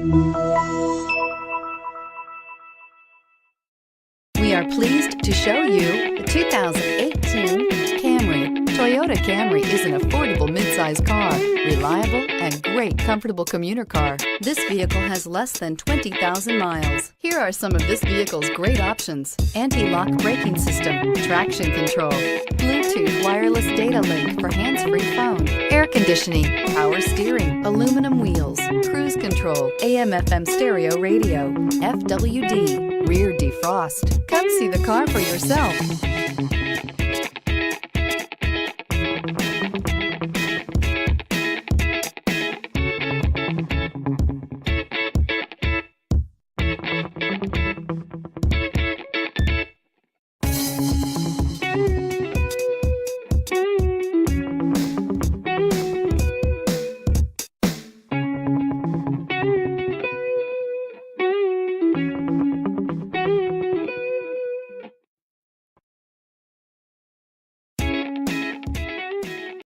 We are pleased to show you the 2018 Camry. Toyota Camry is an affordable midsize car, reliable and great comfortable commuter car. This vehicle has less than 20,000 miles. Here are some of this vehicle's great options: anti-lock braking system, traction control, Bluetooth wireless data link for hands-free phone, air conditioning, power steering, aluminum wheels, cruise control, AM/FM stereo radio, FWD, rear defrost. Come see the car for yourself.